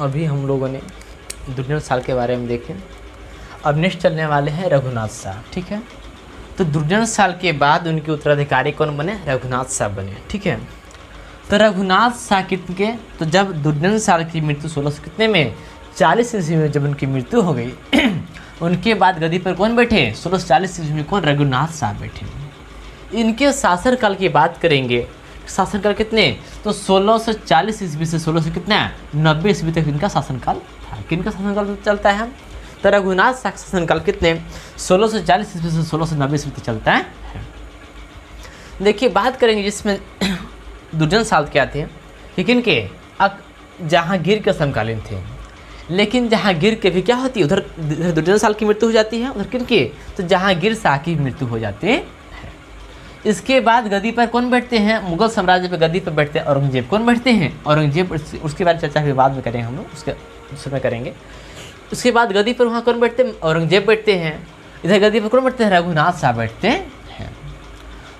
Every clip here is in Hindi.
अभी हम लोगों ने दुर्जन साल के बारे में देखे। अब नेक्स्ट चलने वाले हैं रघुनाथ शाह, ठीक है। तो दुर्जन साल के बाद उनके उत्तराधिकारी कौन बने? रघुनाथ शाह बने, ठीक है। तो रघुनाथ शाह कितने, तो जब दुर्जन साल की मृत्यु 1600 कितने में 40 ईस्वी में जब उनकी मृत्यु हो गई उनके बाद गद्दी पर कौन बैठे? 1640 ईस्वी में कौन? रघुनाथ शाह बैठे। इनके शासनकाल की बात करेंगे, शासनकाल कितने? तो 1640 ईस्वी से 1600 कितना 90 ईस्वी तक इनका शासनकाल था। किनका शासनकाल चलता है? तो रघुनाथ शाह शासनकाल कितने? 1640 ईस्वी से 1690 ईस्वी तक चलता है। देखिए बात करेंगे जिसमें दुर्जन साल क्या थे कि किनके? जहांगीर के समकालीन थे। लेकिन जहांगीर के भी क्या होती है? उधर दुर्जन साल की मृत्यु हो जाती है, उधर किनके? तो जहांगीर शाह की मृत्यु हो जाती है। इसके बाद गद्दी पर कौन बैठते हैं? मुगल साम्राज्य पर गद्दी पर बैठते हैं औरंगजेब। कौन बैठते हैं? औरंगजेब। उसके बारे में चर्चा भी बाद में करेंगे हम लोग, उसके समय करेंगे। उसके बाद गद्दी पर वहाँ कौन बैठते हैं? औरंगजेब बैठते हैं। इधर गद्दी पर कौन बैठते हैं? रघुनाथ शाह बैठते हैं।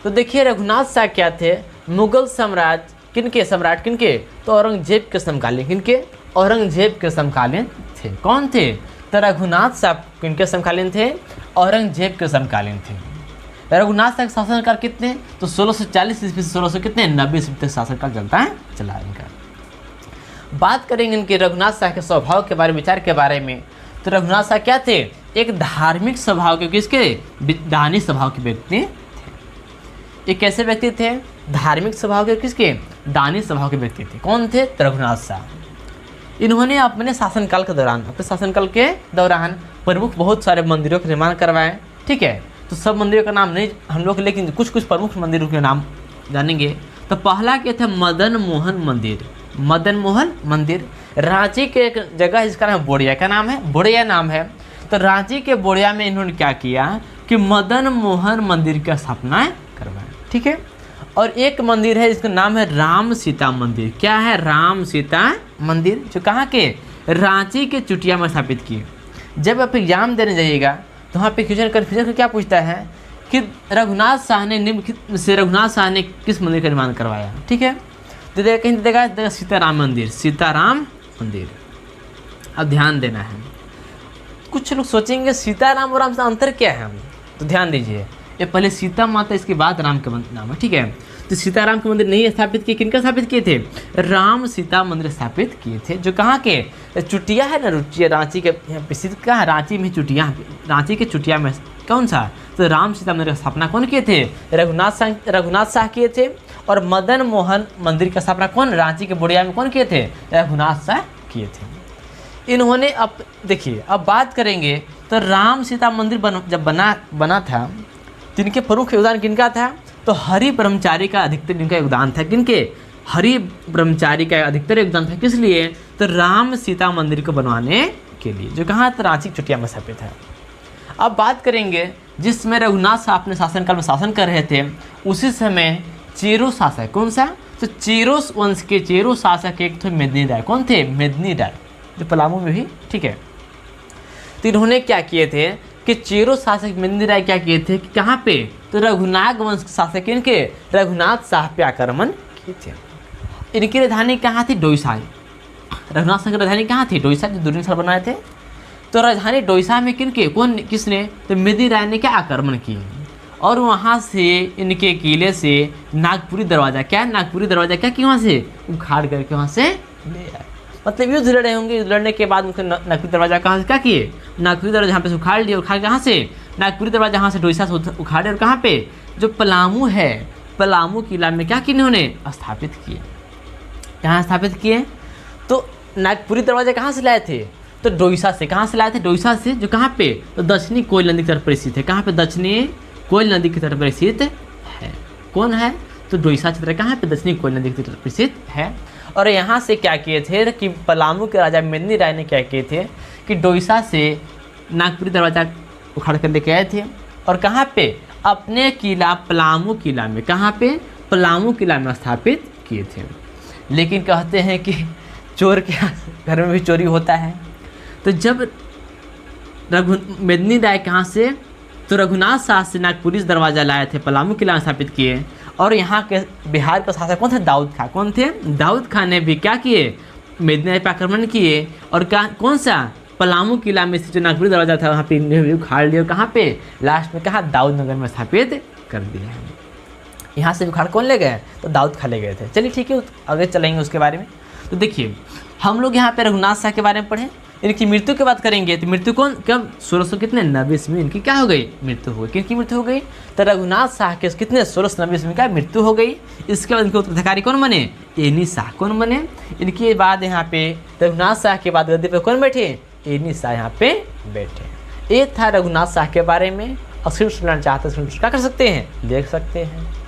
तो देखिए रघुनाथ शाह क्या थे? मुगल साम्राज्य किनके सम्राट किनके? तो औरंगजेब के समकालीन। किनके? औरंगजेब के समकालीन थे। कौन थे? तो रघुनाथ शाह किनके समकालीन थे? औरंगजेब के समकालीन थे। रघुनाथ शाह का शासनकाल कितने? तो 1640 ईस्वी से 1600 कितने 90 ईस्वी तक शासनकाल चलता है, चला इनका। बात करेंगे इनके रघुनाथ शाह के स्वभाव के बारे में, विचार के बारे में। तो रघुनाथ शाह क्या थे? एक धार्मिक स्वभाव के, किसके? दानी स्वभाव के व्यक्ति थे। एक कैसे व्यक्ति थे? धार्मिक स्वभाव के, किसके? दानी स्वभाव के व्यक्ति थे। कौन थे? तो रघुनाथ शाह। इन्होंने अपने शासनकाल के दौरान, प्रमुख बहुत सारे मंदिरों का निर्माण करवाए, ठीक है। तो सब मंदिरों का नाम नहीं हम लोग, लेकिन कुछ कुछ प्रमुख मंदिरों के नाम जानेंगे। तो पहला क्या था? मदन मोहन मंदिर। मदन मोहन मंदिर रांची के एक जगह जिसका नाम बोड़िया का नाम है, बोड़िया नाम है। तो रांची के बोड़िया में इन्होंने क्या किया कि मदन मोहन मंदिर की स्थापना करवाया, ठीक है। और एक मंदिर है जिसका नाम है राम सीता मंदिर। क्या है? राम सीता मंदिर, जो कहाँ के? रांची के चुटिया में स्थापित किए। जब आप एग्जाम देने जाइएगा तो वहाँ पे कन्फ्यूजन को क्या पूछता है कि रघुनाथ शाह ने किस मंदिर का निर्माण करवाया, ठीक है। तो कहीं देगा सीताराम मंदिर, सीताराम मंदिर। अब ध्यान देना है, कुछ लोग सोचेंगे सीताराम और राम से अंतर क्या है? तो ध्यान दीजिए, ये पहले सीता माता, इसके बाद राम का नाम है, ठीक है। तो सीताराम के मंदिर नहीं स्थापित किए, किनका स्थापित किए थे? राम सीता मंदिर स्थापित किए थे, जो कहाँ के? चुटिया है ना, रांची के प्रसिद्ध कहाँ है? रांची में चुटिया, रांची के चुटिया में कौन सा? तो राम सीता मंदिर की स्थापना कौन किए थे? रघुनाथ शाह किए थे। और मदन मोहन मंदिर की स्थापना कौन? रांची के बोड़िया में कौन किए थे? रघुनाथ शाह किए थे। इन्होंने, अब देखिए अब बात करेंगे तो राम सीता मंदिर जब बना था तो इनके प्रमुख योगदान किनका था? तो हरि ब्रह्मचारी का अधिकतर इनका योगदान था। किनके? हरि ब्रह्मचारी का अधिकतर योगदान था। किस लिए? तो राम सीता मंदिर को बनवाने के लिए, जो कहाँ? तो रांची चुटिया में स्थापित है। अब बात करेंगे जिसमें रघुनाथ शाह अपने शासनकाल में शासन कर रहे थे, उसी समय चेरो शासक, कौन सा? तो चेरो वंश के चेरो शासक एक थे मेदिनी राय। कौन थे? मेदिनी राय, जो पलामू में भी, ठीक है। तो इन्होंने क्या किए थे कि चेरो शासक मेदिनी राय क्या किए थे कि कहाँ पे? तो रघुनाथ वंश के शासक इनके रघुनाथ शाह पे आक्रमण किए थे। इनकी राजधानी कहाँ थी? डोईसा। रघुनाथ शाह की राजधानी कहाँ थी? डोईसा, जो दुर्जन साल बनाए थे। तो राजधानी डोईसा में किसने? तो मेदिनी राय ने क्या आक्रमण किए, और वहाँ से इनके किले से नागपुरी दरवाज़ा, क्या नागपुरी दरवाज़ा क्या किया? वहाँ से उखाड़ करके वहाँ से ले आए। मतलब युद्ध लड़े होंगे, युद्ध लड़ने के बाद उनके नागपुरी दरवाज़ा कहाँ से क्या किए? नागपुरी दरवाजा यहाँ पे से उखाड़ लिए। उखाड़ कहाँ से? नागपुरी दरवाजा यहाँ से डोईसा से उखाड़े, और कहाँ पे? जो पलामू है, पलामू किला में क्या किए उन्होंने? स्थापित किए। कहाँ स्थापित किए? तो नागपुरी दरवाजा कहाँ से लाए थे? तो डोईसा से। कहाँ से लाए थे? डोईसा से, जो कहाँ पे? तो दक्षिणी कोयल नदी की तरफ परिस्थित है। कहाँ पे? दक्षिणी कोयल नदी की तरफ परिस्थित है। कौन है? तो डोईसा क्षेत्र कहाँ पे? दक्षिणी कोयल नदी की तरफ परिस्थित है। और यहाँ से क्या किए थे कि पलामू के राजा मेदिनी राय ने क्या किए थे कि डोईसा से नागपुरी दरवाजा उखाड़ कर लेके आए थे, और कहाँ पे? अपने किला पलामू किला में, कहाँ पे? पलामू किला में स्थापित किए थे। लेकिन कहते हैं कि चोर के घर में भी चोरी होता है। तो जब मेदिनी राय कहाँ से? तो रघुनाथ शाह से नागपुरी दरवाजा लाए थे, पलामू किला स्थापित किए। और यहाँ के बिहार का शासक कौन थे? दाऊद खां। कौन थे? दाऊद खां ने भी क्या किए? मेदिनीराज पे आक्रमण किए और कौन सा पलामू किला में जो नागपुरी दरवाजा था वहाँ पे इन्हें उखाड़ लिया। कहाँ पे लास्ट में कहाँ दाऊद नगर में स्थापित कर दिया है। यहाँ से उखाड़ कौन ले गए? तो दाऊद खा ले गए थे। चलिए ठीक है, आगे चलेंगे उसके बारे में। तो देखिए हम लोग यहाँ पे रघुनाथ शाह के बारे में पढ़े, इनकी मृत्यु की बात करेंगे तो मृत्यु कौन कब 1690 ईस्वी में इनकी क्या हो गई? मृत्यु हो गई। किनकी मृत्यु हो गई? तो रघुनाथ शाह के कितने 1690 ईस्वी में क्या मृत्यु हो गई। इसके बाद इनके उत्तराधिकारी कौन बने? एनी शाह कौन बने? इनके बाद यहाँ पे रघुनाथ शाह के बाद गद्दी पे कौन बैठे? एनी शाह यहाँ पे बैठे। ये था रघुनाथ शाह के बारे में। और सिर्फ सुनना चाहते हैं क्या कर सकते हैं? देख सकते हैं।